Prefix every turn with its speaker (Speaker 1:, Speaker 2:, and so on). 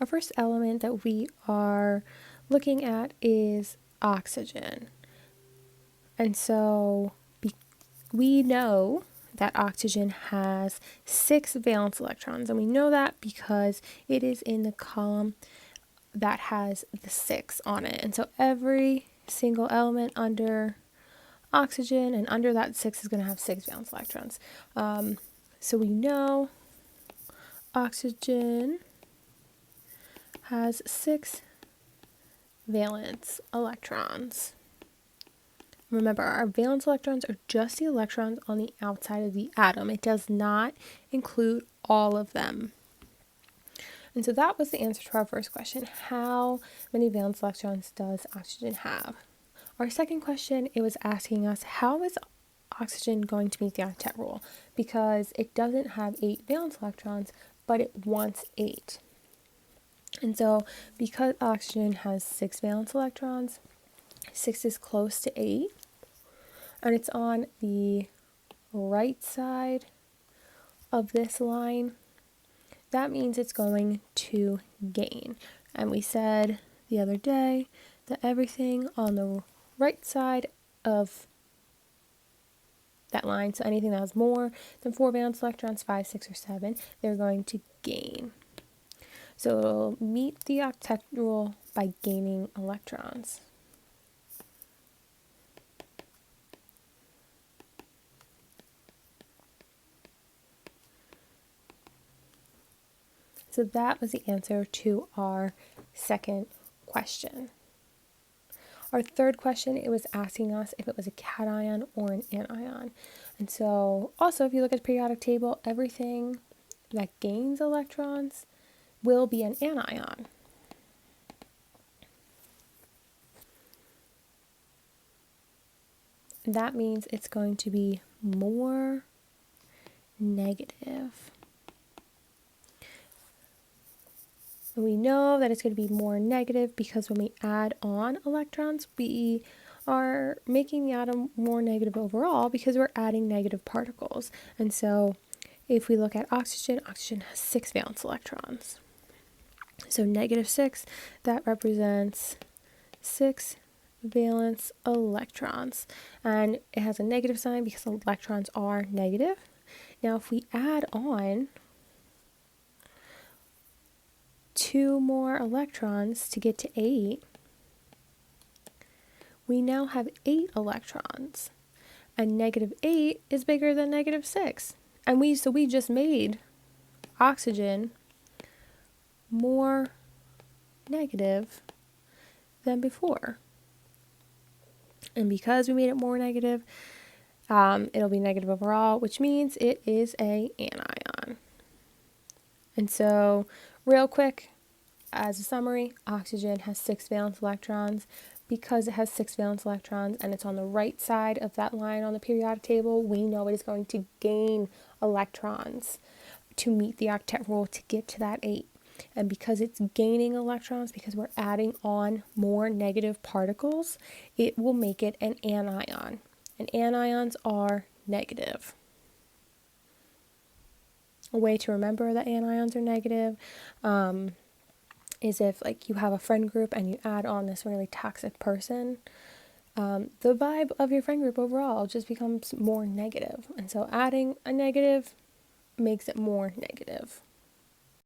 Speaker 1: Our first element that we are looking at is oxygen. And so we know that oxygen has 6 valence electrons, and we know that because it is in the column that has the 6 on it. And so every single element under oxygen and under that 6 is going to have 6 valence electrons. So we know oxygen has 6 valence electrons. Remember, our valence electrons are just the electrons on the outside of the atom. It does not include all of them. And so that was the answer to our first question. How many valence electrons does oxygen have? Our second question, it was asking us, how is oxygen going to meet the octet rule? Because it doesn't have 8 valence electrons, but it wants 8. And so because oxygen has 6 valence electrons, 6 is close to 8, and it's on the right side of this line, that means it's going to gain. And we said the other day that everything on the right side of that line, so anything that has more than 4 valence electrons, 5, 6, or 7, they're going to gain. So it'll meet the octet rule by gaining electrons. So that was the answer to our second question. Our third question, it was asking us if it was a cation or an anion. And so also, if you look at the periodic table, everything that gains electrons will be an anion. That means it's going to be more negative. And we know that it's going to be more negative because when we add on electrons, we are making the atom more negative overall because we're adding negative particles. And so if we look at oxygen, oxygen has 6 valence electrons. So -6, that represents 6 valence electrons. And it has a negative sign because electrons are negative. Now if we add on 2 more electrons to get to 8, we now have 8 electrons. And -8 is bigger than -6. And we just made oxygen more negative than before. And because we made it more negative, it'll be negative overall, which means it is an anion. And so, real quick, as a summary, oxygen has 6 valence electrons. Because it has 6 valence electrons and it's on the right side of that line on the periodic table, we know it is going to gain electrons to meet the octet rule to get to that 8. And because it's gaining electrons, because we're adding on more negative particles, it will make it an anion. And anions are negative. A way to remember that anions are negative is if like you have a friend group and you add on this really toxic person, the vibe of your friend group overall just becomes more negative. And so adding a negative makes it more negative.